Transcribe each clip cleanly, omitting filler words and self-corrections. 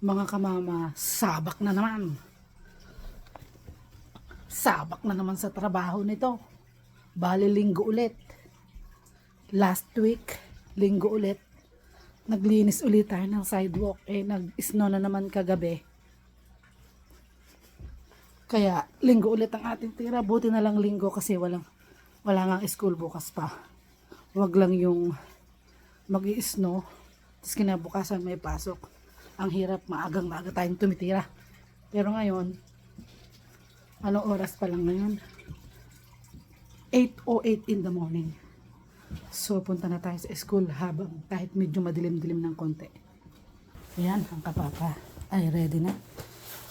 Mga kamama, sabak na naman. Sabak na naman sa trabaho nito. Bali linggo ulit. Last week, linggo ulit. Naglinis ulit tayo ng sidewalk. Nag-snow na naman kagabi. Kaya linggo ulit ang ating tira. Buti na lang linggo kasi wala nga school bukas pa. Wag lang yung mag-i-snow. Tapos kinabukasan may pasok. Ang hirap, maaga tayong tumitira. Pero ngayon, anong oras pa lang ngayon? 8:08 in the morning. So, punta na tayo sa school habang kahit medyo madilim-dilim ng konti. Ayan, ang kapapa. Ay, ready na.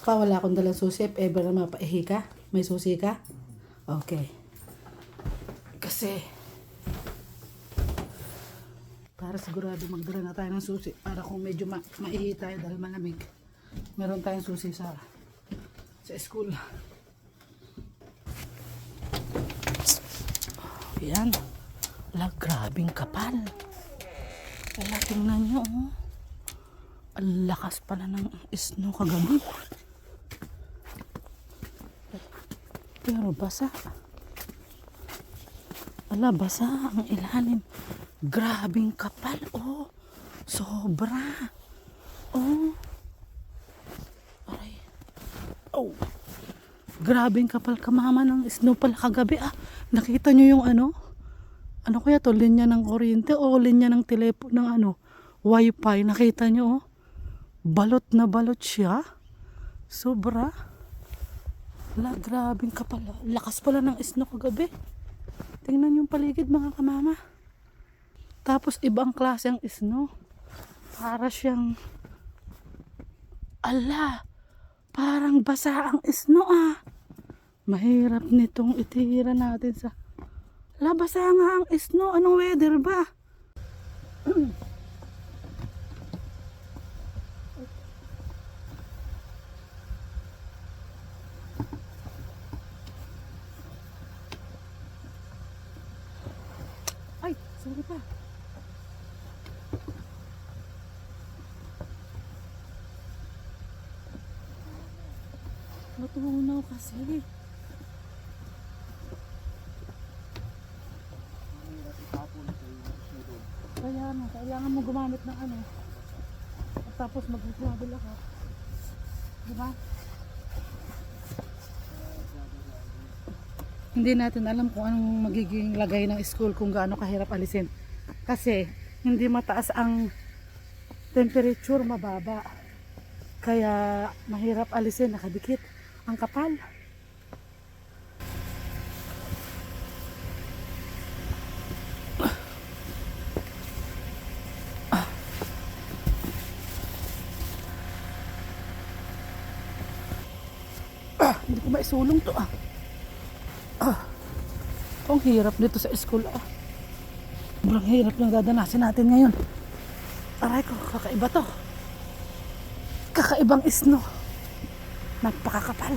Wala akong dalang susi. If ever na mapaihi ka, may susi ka? Okay. Kasi, para sigurado magdala na tayo ng susi para kung medyo maihi tayo dahil malamig, meron tayong susi sa school. Yan. Ala, grabing kapal. Ala, tingnan nyo, oh. Ang lakas pala ng snow kagabi. Pero basa. Ala, basa ang ilalim. Grabing kapal, oh. Sobra. Oh. Aray. Oh. Grabing kapal kamama ng snow pala kagabi, ah. Nakita nyo yung ano kaya to, linya ng kuryente o linya ng telepono ng wifi. Nakita nyo, oh. Balot na balot siya. Sobra. Ala, grabing kapal. Lakas pala ng snow kagabi. Tingnan yung paligid mga kamama. Tapos ibang klase ang snow. Para siyang parang basa ang snow, ah. Mahirap nitong itira natin sa basa nga ang snow. Anong weather ba? Ay, sorry pa. Matunaw kasi. Kaya nga, kailangan mo gumamit ng at tapos mag-travel ako. Diba? Hindi natin alam kung anong magiging lagay ng school, kung gaano kahirap alisin. Kasi hindi mataas ang temperature, mababa. Kaya mahirap alisin, nakadikit. Ang kapal. Hindi ko maisulong to, ah. Ang hirap dito sa school, ah. Sobrang hirap lang dadanasin natin ngayon. Aray ko, kakaiba to. Kakaibang snow. Napakakapal.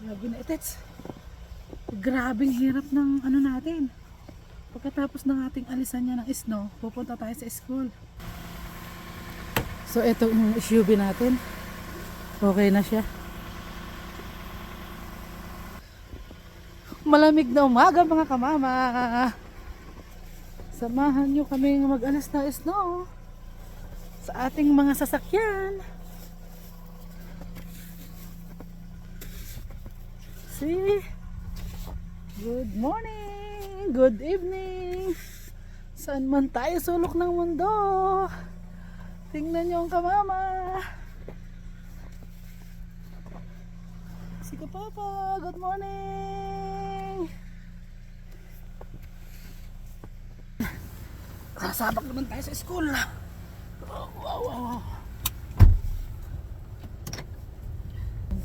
Grabe na itets. Grabing hirap ng natin. Pagkatapos ng ating alisan niya ng snow, pupunta tayo sa school. So ito yung SUV natin. Okay na siya. Malamig na umaga mga kamama. Samahan nyo kami mag-alas na snow sa ating mga sasakyan. See? Good morning, good evening. Saan man tayo sulok ng mundo, tingnan nyo ang kamama. Sige papa, good morning. Kasabak naman tayo sa school. Wow.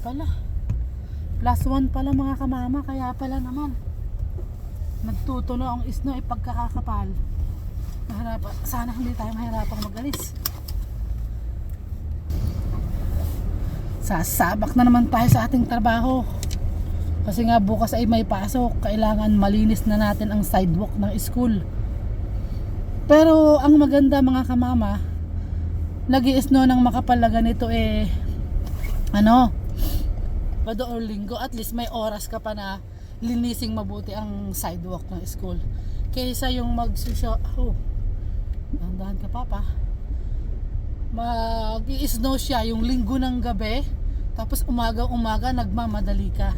Pala. +1 pala mga kamama, kaya pala naman nagtutulo ang snow pagkakakapal. Sana hindi tayo mahirapang mag-alis. Sasabak na naman tayo sa ating trabaho. Kasi nga bukas ay may pasok. Kailangan malinis na natin ang sidewalk ng school. Pero ang maganda mga kamama, nag-i-snow ng makapalaga nito ano, Sabado or Linggo, at least may oras ka pa na linising mabuti ang sidewalk ng school. Kaysa yung dahan ka papa. Mag-i-snow siya yung Linggo ng gabi, tapos umaga nagmamadali ka.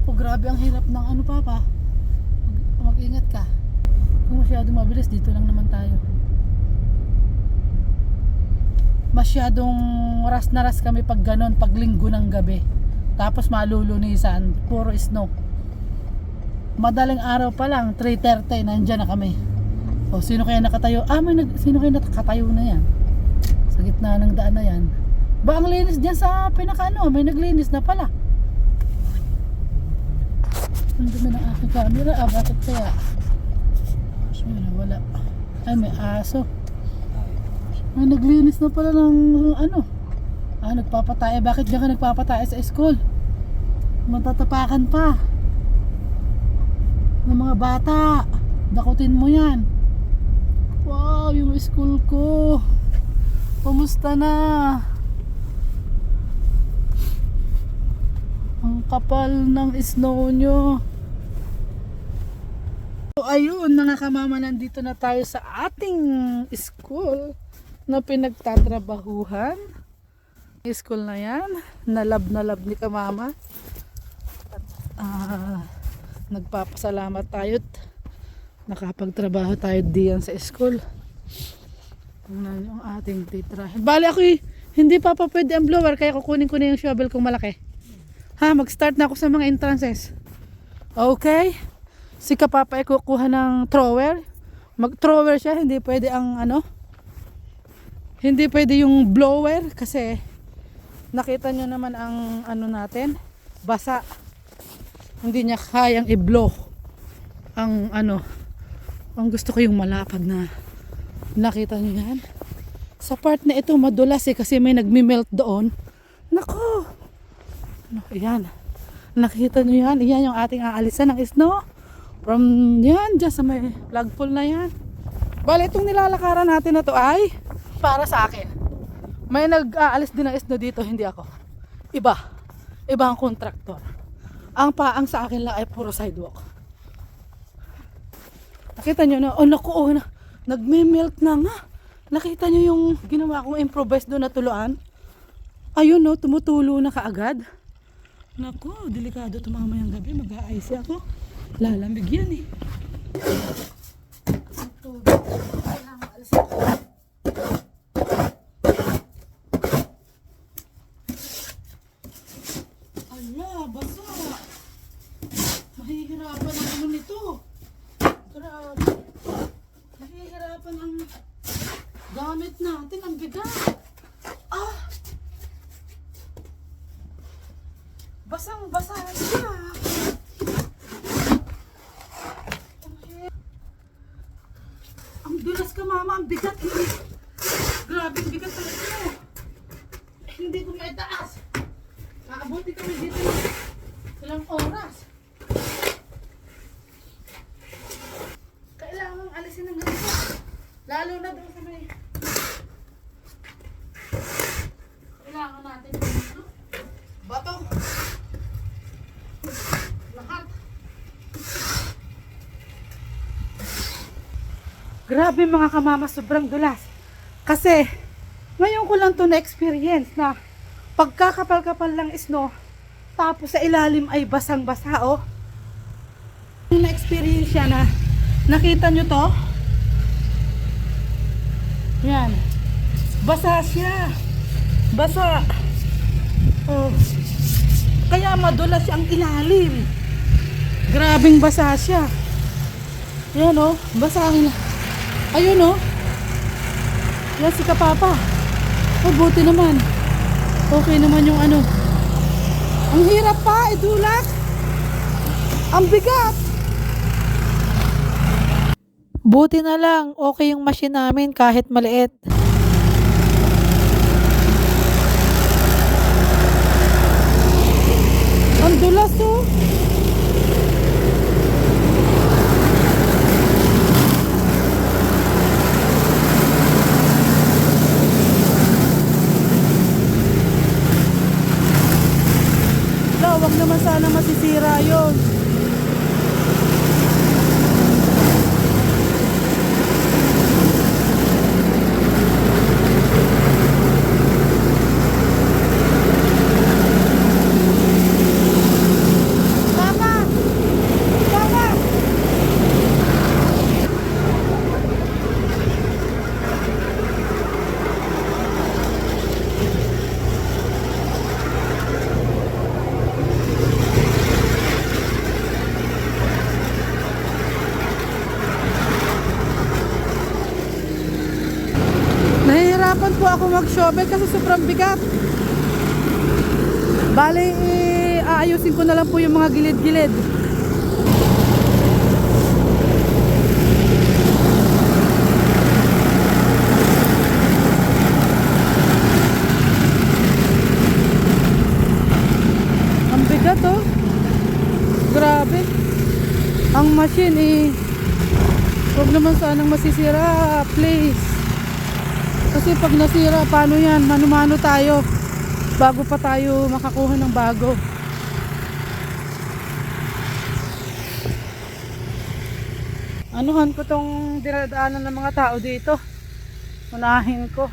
Grabe ang hirap ng ano papa. Mag-ingat ka. Kung masyadong mabilis, dito lang naman tayo. Masyadong ras na ras kami pag ganon, pag Linggo ng gabi. Tapos malulunisan, puro snow. Madaling araw pa lang, 3:30, nandyan na kami. O sino kaya nakatayo? Sino kaya nakatayo na yan? Sa gitna ng daan na yan. Ba ang linis dyan sa pinakaano? May naglinis na pala. Ang dumi ng aking camera. Bakit kaya? Wala. Ay, may aso. May naglinis na pala ng ano. Nagpapataya. Bakit diyan ka nagpapataya sa school? Matatapakan pa ng mga bata. Dakutin mo yan. Wow, yung school ko. Kumusta na? Ang kapal ng snow nyo. So ayun mga kamama, nandito na tayo sa ating school na pinagtatrabahuhan. School na yan, nalab ni kamama. At nagpapasalamat tayo't nakapagtrabaho tayo diyan sa school. Tingnan yung ating titrahin. Bali ako hindi pa pwede ang blower, kaya kukunin ko na yung shovel kung malaki. Mag-start na ako sa mga entrances. Okay? Si kapapa ay kukuha ng thrower. Mag-thrower siya, hindi pwede ang hindi pwede yung blower kasi nakita nyo naman ang natin, basa. Hindi niya kayang i-blow ang ang gusto ko yung malapad na. Nakita nyo yan? Sa part na ito madulas kasi may nagmi-melt doon. Nako! Ayan. Nakita nyo yan? Iyan yung ating aalisan ng snow. From yan, dyan sa may flagpole na yan. Bale, itong nilalakaran natin na to ay para sa akin. May nag-aalis din ng snow dito, hindi ako. Iba ang kontraktor. Ang paang sa akin lang ay puro sidewalk. Nakita nyo na, nagme-melt na nga. Nakita nyo yung ginawa kong improvise doon na tuluan? Ayun tumutulo na kaagad. Naku, delikado ito mamayang gabi. Mag-a-ice ako. Lalamig yan Basa. Mahihirapan ang nito. Grabe. Mahihirapan ang gamit natin. Ang bigat. Basang-basa siya. Ang dulas ka mama. Ang bigat. Grabe ang bigat talaga. Hindi ko maitaas. Nakabuti kami dito ilang oras. Kailangan alisin ng ganito. Lalo na doon sa may kailangan natin dito. Bato. Lahat. Grabe mga kamama, sobrang dulas. Kasi ngayon ko lang to na-experience na pagkakapal-kapal lang snow, tapos sa ilalim ay basang-basa Yung na-experience siya na, nakita nyo to? Yan. Basa siya. Basa. Kaya madulas ang ilalim. Grabing basa siya. Yan basa ang ayun yan si kapapa. Buti naman. Okay naman yung Ang hirap pa, idulak. Ang bigat. Buti na lang, okay yung machine namin kahit maliit. Ang dulas wag naman sana masisira yun. Papa! Papa! Nahihirapan po ako mag-shovel kasi sobrang bigat. Bale, aayusin ko na lang po yung mga gilid-gilid. Ang bigat oh. Grabe. Ang machine huwag naman sanang masisira, please. Kasi pag nasira, paano yan? Mano-mano tayo bago pa tayo makakuha ng bago. Anuhan ko tong dinadaanan ng mga tao dito. Unahin ko.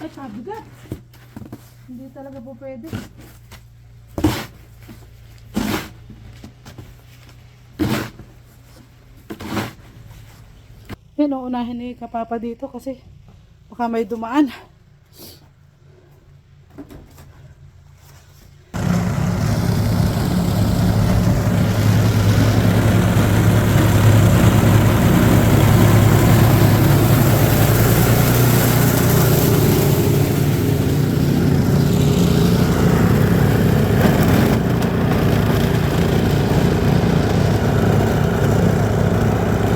Ay, kabigat. Hindi talaga po pwede. Yan, uunahin ni Kapapa dito kasi baka may dumaan.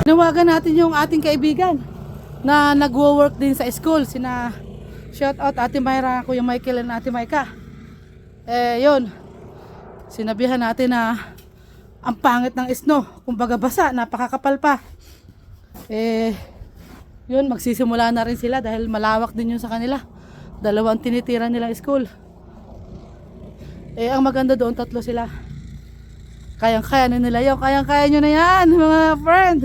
Nawagan natin yung ating kaibigan na nagwo-work din sa school. Shout out Ate Myra, Kuya Michael and Ate Maika. Yun. Sinabihan natin na ang pangit ng snow. Kumbaga basa, napakakapal pa. Yun, magsisimula na rin sila dahil malawak din yun sa kanila. Dalawang tinitira nilang school. Ang maganda doon, 3 sila. Kayang-kaya na nila yun. Kayang-kaya nyo na yan, mga friend.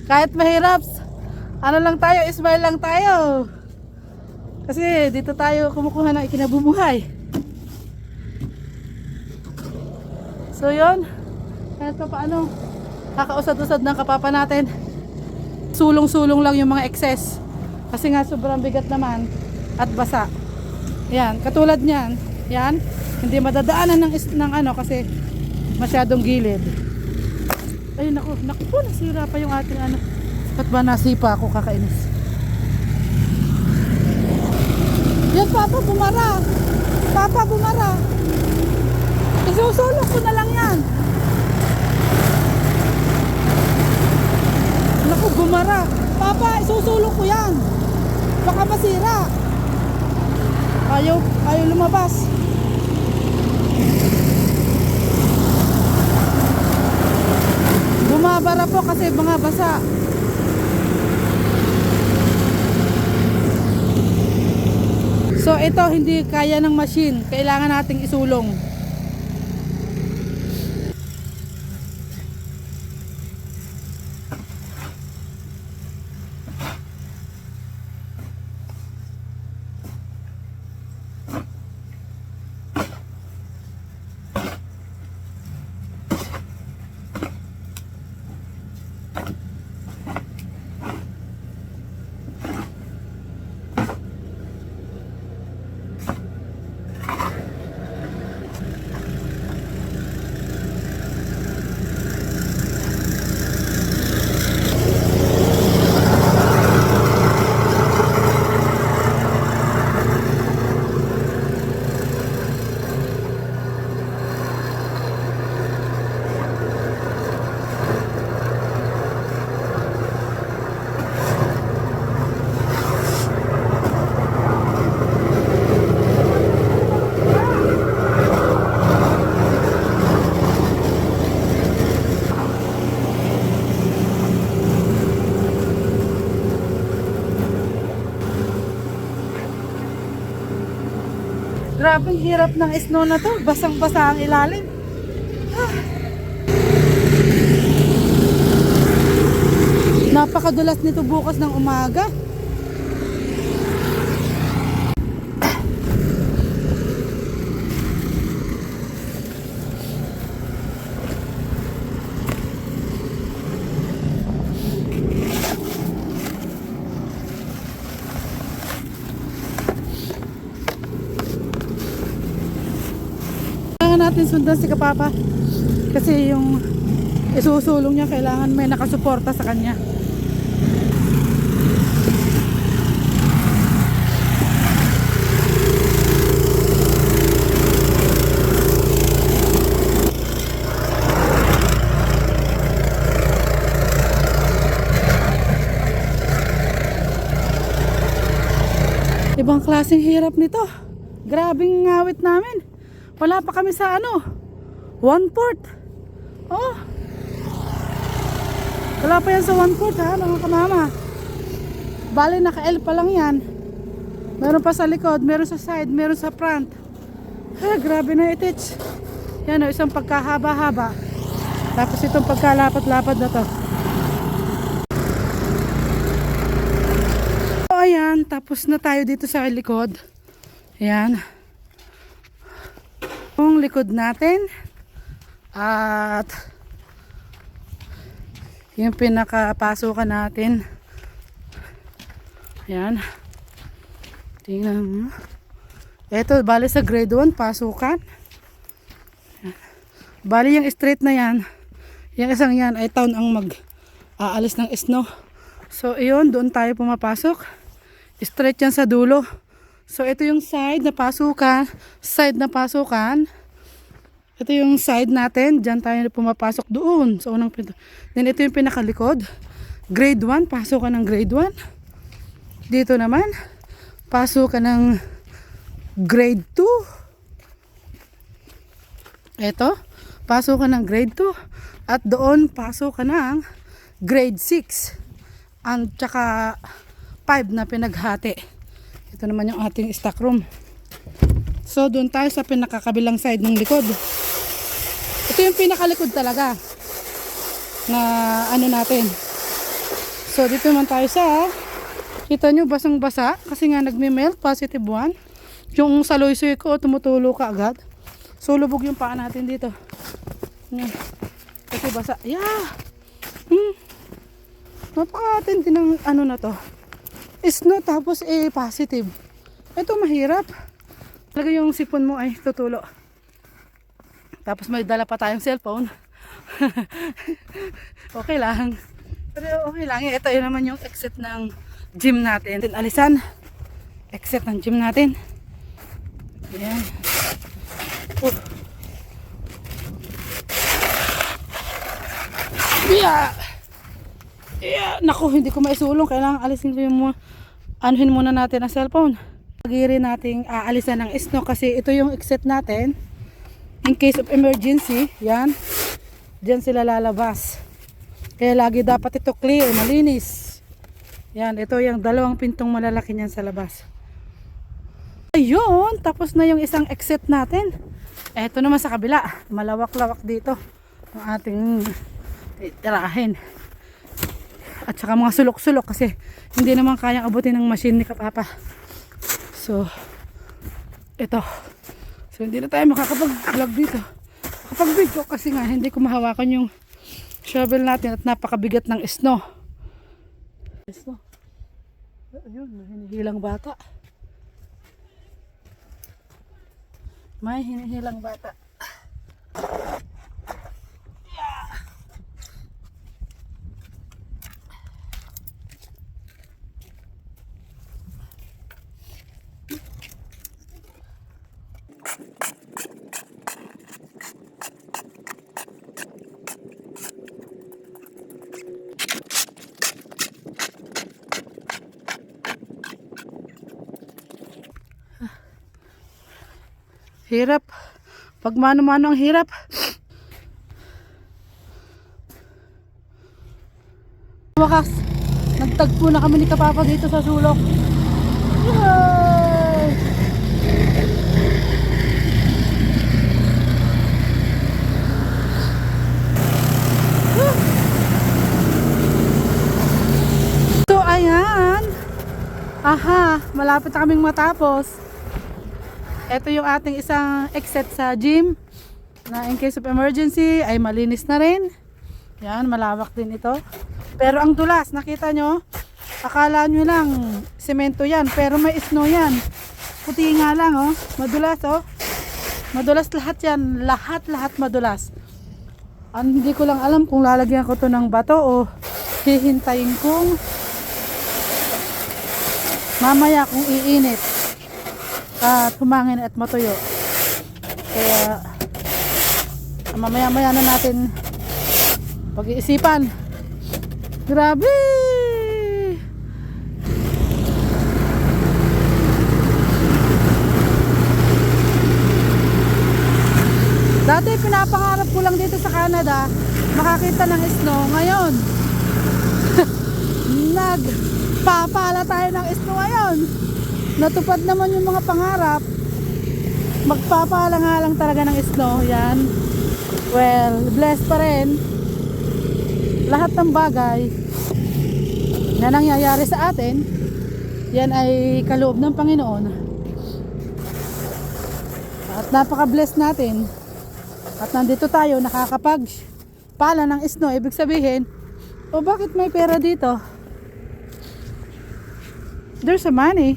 Kahit mahirap, ano lang tayo, smile lang tayo. Kasi dito tayo kumukuha ng ikinabubuhay. So yun, kahit pa paano, kakausad-usad ng Kapapa natin. Sulong-sulong lang yung mga excess. Kasi nga sobrang bigat naman at basa. Yan, katulad niyan, yan, hindi madadaanan ng ano kasi masyadong gilid. Ay naku po, nasira pa yung ating ano. Ba't ba nasipa ako, kakainis? Yan, Papa, bumara. Papa, bumara. Isusulong ko na lang yan. Naku, bumara. Papa, isusulong ko yan. Baka masira. Ayaw lumabas. Bumabara po kasi mga basa. So ito hindi kaya ng machine. Kailangan nating isulong. Grabe ang hirap ng snow na to. Basang-basa ang ilalim. Napakadulas nito bukas ng umaga. Kailangan natin sundan si Kapapa kasi yung isusulong niya kailangan may nakasuporta sa kanya. Ibang klaseng hirap nito. Grabing ngawit namin. Wala pa kami sa 1/4. Oh. Wala pa yan sa 1/4 ha, mga kamama. Bali naka-L pa lang yan. Meron pa sa likod, meron sa side, meron sa front. Grabe na itich. Yan isang pagkahaba-haba. Tapos itong pagkalapat-lapad na to. So ayan, tapos na tayo dito sa likod. Ayan. Yung likod natin. At yung pinakapasukan natin. Ayan. Tingnan mo. Ito, bali sa grade 1 pasukan. Ayan. Bali yung straight na yan. Yung isang yan ay town ang mag-aalis ng snow. So iyon, doon tayo pumapasok. Straight yan sa dulo. So ito yung side na pasukan. Side na pasukan. Ito yung side natin. Diyan tayo pumapasok doon sa unang pinto. Then ito yung pinakalikod. Grade 1. Pasukan ng grade 1. Dito naman. Pasukan ng grade 2. Ito. Pasukan ng grade 2. At doon pasukan ng grade 6. At saka 5 na pinaghati. Ito naman yung ating stock room. So doon tayo sa pinakakabilang side ng likod. Ito yung pinakalikod talaga na natin. So dito naman tayo sa, kita nyo basang basa kasi nga nagme-melt, positive 1. Yung saloy-soy ko tumutulo ka agad. So lubog yung paa natin dito. Kasi basa. Yeah. Napakatindi ng na to. Snow tapos positive. Ito mahirap. Talaga yung sipon mo ay tutulo. Tapos may dala pa tayong cellphone. Okay lang. Pero okay lang. Ito yun naman yung exit ng gym natin. Alisan. Exit ng gym natin. Ayan. Yeah. Yeah. Naku, hindi ko maisulong. Kailangan alisin ko yung anuhin muna natin ang cellphone. Pagiri nating aalisan ng snow kasi ito yung exit natin. In case of emergency, yan. Diyan sila lalabas. Kaya lagi dapat ito clear, malinis. Yan, ito yung dalawang pintong malalaki niyan sa labas. Ayun, tapos na yung isang exit natin. Ito naman sa kabila. Malawak-lawak dito ang ating tirahin. At saka mga sulok-sulok kasi hindi naman kayang abutin ng machine ni Kapapa. So, ito. So, hindi na tayo makakapag-vlog dito. Makapag-video kasi nga hindi ko mahawakan yung shovel natin at napakabigat ng snow. Snow. Ayun, may hinihilang bata. May hinihilang bata. Hirap. Pag mano-mano ang hirap. Wakas, nagtagpo na kami ni Kapapa dito sa sulok. Yay! Aha, malapit na kaming matapos. Ito yung ating isang exit sa gym na in case of emergency ay malinis na rin. Yan, malawak din ito. Pero ang dulas, nakita nyo? Akala nyo lang semento yan, pero may snow yan. Puti nga lang, oh. Madulas, oh. Madulas lahat yan. Lahat madulas. Hindi ko lang alam kung lalagyan ko to ng bato o hihintayin kong mamaya kung iinit at humangin at matuyo. Kaya mamaya na natin pag-iisipan. Grabe! Dati pinapangarap ko lang dito sa Canada makakita ng snow. Ngayon nagpapala tayo ng snow ngayon. Natupad naman yung mga pangarap. Magpapala nga lang talaga ng snow. Yan. Well, blessed pa rin. Lahat ng bagay na nangyayari sa atin, yan ay kaloob ng Panginoon. At napaka-blessed natin. At nandito tayo nakakapagpala ng snow. Ibig sabihin, o bakit may pera dito? There's a money.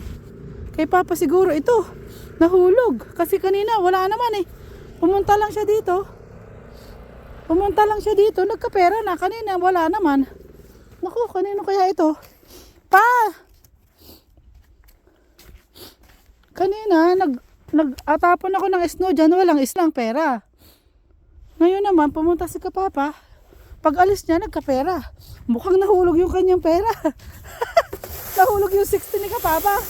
Kay Papa siguro ito nahulog. Kasi kanina wala naman eh. Pumunta lang siya dito. Nagkapera na. Kanina wala naman. Naku, kanino kaya ito? Pa! Kanina nag-atapon ako ng snow dyan. Walang islang pera. Ngayon naman pumunta si Kapapa. Pag alis niya nagkapera. Mukhang nahulog yung kanyang pera. Nahulog yung 60 ni Kapapa.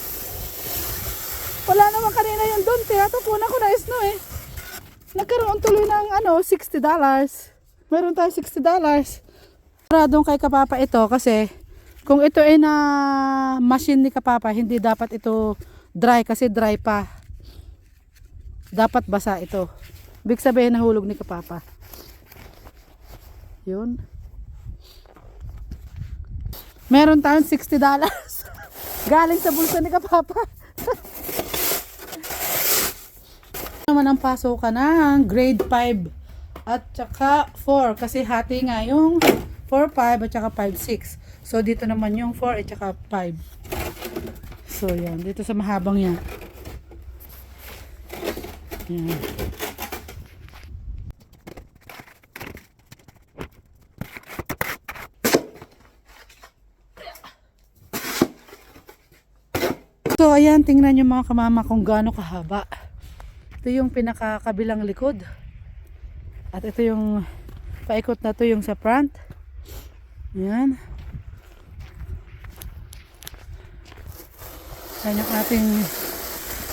Wala naman kanina yung doon. Tatapunan ko na snow eh. Nagkaroon tuloy ng $60. Meron tayo $60. Para doon kay Kapapa ito kasi kung ito ay na machine ni Kapapa, hindi dapat ito dry kasi dry pa. Dapat basa ito. Ibig sabihin nahulog ni Kapapa. Yun. Meron tayong $60. Galing sa bulsa ni Kapapa. Naman ang pasok ka ng grade 5 at saka 4 kasi hati nga yung 4-5 at saka 5-6. So dito naman yung 4 at saka 5. So yan, dito sa mahabang yan. Yan. So ayan, tingnan nyo mga kamama kung gaano kahaba. Ito yung pinakakabilang likod. At ito yung paikot na to yung sa front. Ayan. Ayan yung ating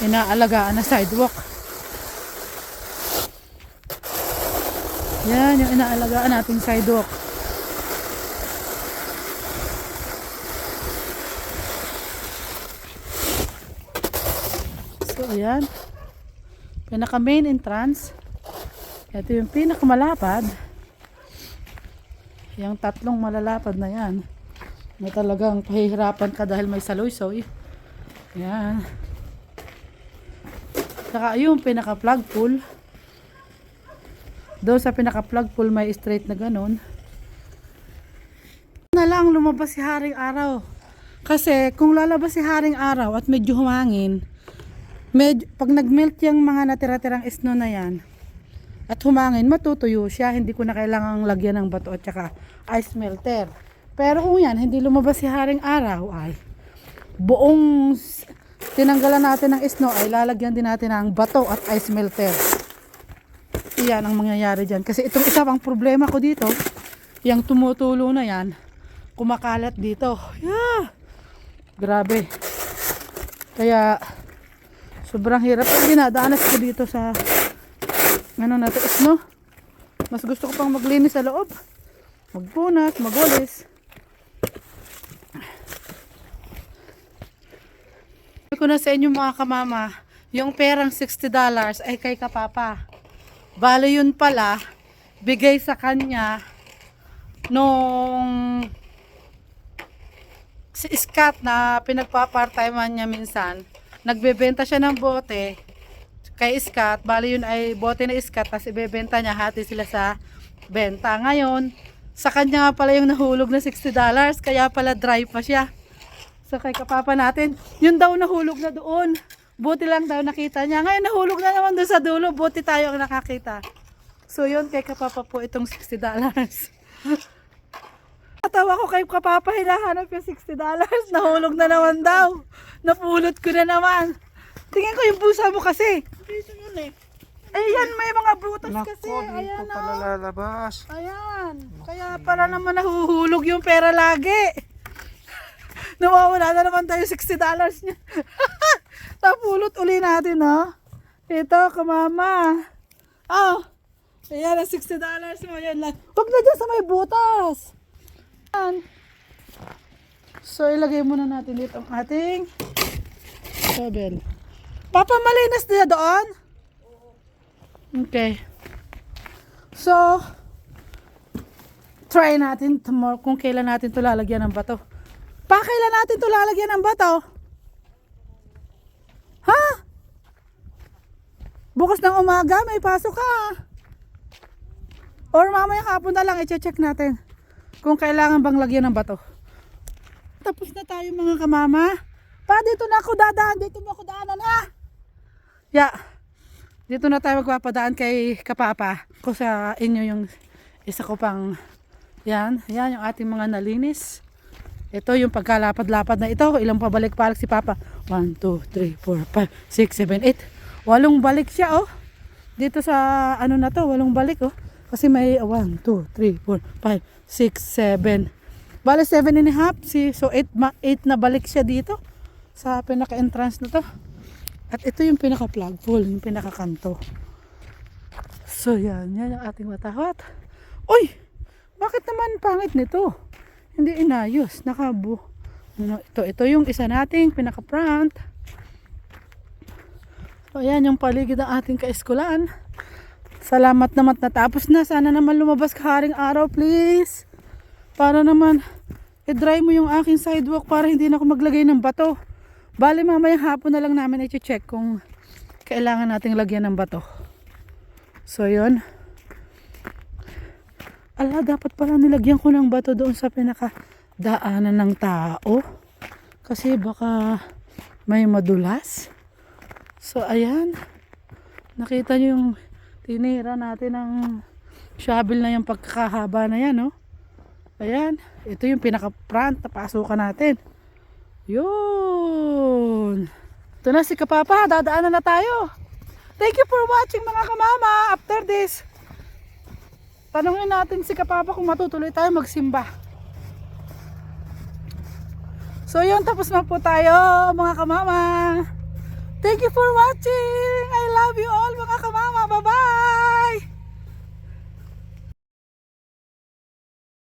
inaalagaan na sidewalk. Yan yung inaalagaan nating sidewalk. So ayan. Pinaka main entrance. Ito yung pinakamalapad. Yung tatlong malalapad na yan. Na talagang pahihirapan ka dahil may saloy-soy. Yan. Saka yung pinaka plug pool. Doon sa pinaka plug pool may straight na ganun. Na lang lumabas si Haring Araw. Kasi kung lalabas si Haring Araw at medyo humangin, pag nag-melt yung mga natira-tirang snow na yan at humangin, matutuyo siya. Hindi ko na kailangang lagyan ng bato at saka ice melter. Pero kung yan, hindi lumabas si Haring Araw, ay buong tinanggalan natin ng snow ay lalagyan din natin ng bato at ice melter. Yan ang mangyayari dyan. Kasi itong isa pang problema ko dito, yung tumutulo na yan, kumakalat dito. Yeah! Grabe. Kaya sobrang hirap ang dinadanas ko dito sa natin snow. Mas gusto ko pang maglinis sa loob, magpunat, magulis. Sabi ko na sa inyo mga kamama, yung perang $60 ay kay Kapapa. Bale yun pala bigay sa kanya nung si Scott na pinagpa-part-timean niya minsan, nagbebenta siya ng bote kay Scott. Bali yun ay bote na Scott, tapos ibebenta niya, hati sila sa benta. Ngayon, sa kanya nga pala yung nahulog na $60, kaya pala dry pa siya. So kay kapapa natin, yun daw nahulog na doon. Buti lang daw nakita niya. Ngayon nahulog na naman doon sa dulo, buti tayo ang nakakita. So yun, kay kapapa po itong $60. Natawa ko kay kapapa, hinahanap yung $60. Nahulog na naman daw. Napulot ko na naman. Tingnan ko yung busa mo kasi. Dito yun eh. Ayan, may mga butas kasi. Nako, dito Ayan, pala oh. lalabas. Ayan. Kaya para naman nahuhulog yung pera lagi. Nawawala na naman tayo $60 niya. Tapulot uli natin, no? Ito, kamama. Oh. Ayan, ang $60 mo. Yan lang. Huwag na dyan sa may butas. Ayan. So, ilagay muna natin dito ang ating shovel. Papa, malinis niya doon? Okay. So, try natin tomorrow kung kailan natin ito lalagyan ng bato. Kailan natin ito lalagyan ng bato? Ha? Bukas ng umaga, may pasok ka. Or mamaya hapon na lang, i-check natin kung kailangan bang lagyan ng bato. Tapos na tayo mga kamama. Pa, dito na ako dadaan. Dito mo ako daanan, ha? Yeah. Dito na tayo magpapadaan kay kapapa. Ko sa inyo yung isa ko pang yan. Yan yung ating mga nalinis. Ito yung pagkalapad-lapad na ito. Ilang pabalik-balik si papa? 1, 2, 3, 4, 5, 6, 7, 8. 8 balik siya, oh. Dito sa ano na to, 8 balik, oh. Kasi may 1, 2, 3, 4, 5, 6, 7. Bale 7 and a half. So 8 na balik siya dito sa pinaka-entrance na to. At ito yung pinaka-plug hole, yung pinaka-kanto. So yan yung ating matawat. Uy! Bakit naman pangit nito? Hindi inayos. Ito yung isa nating pinaka-front. So ayan yung paligid ng ating kaeskulan. Salamat naman natapos na. Sana naman lumabas kaharing araw, please. Para naman i-dry mo yung aking sidewalk para hindi na ako maglagay ng bato. Bali mamaya hapon na lang namin i-check kung kailangan nating lagyan ng bato. So yun. Ala, dapat pala nilagyan ko ng bato doon sa pinakadaanan ng tao. Kasi baka may madulas. So ayan. Nakita nyo yung tinira natin ng shovel na yung pagkakahaba na yan, no? Ayan. Ito yung pinaka-front na pasukan natin. Yun. Ito na si kapapa. Dadaanan na tayo. Thank you for watching mga kamama. After this, tanungin natin si kapapa kung matutuloy tayo magsimba. So yun, tapos na po tayo mga kamama. Thank you for watching. I love you all mga kamama. Bye bye.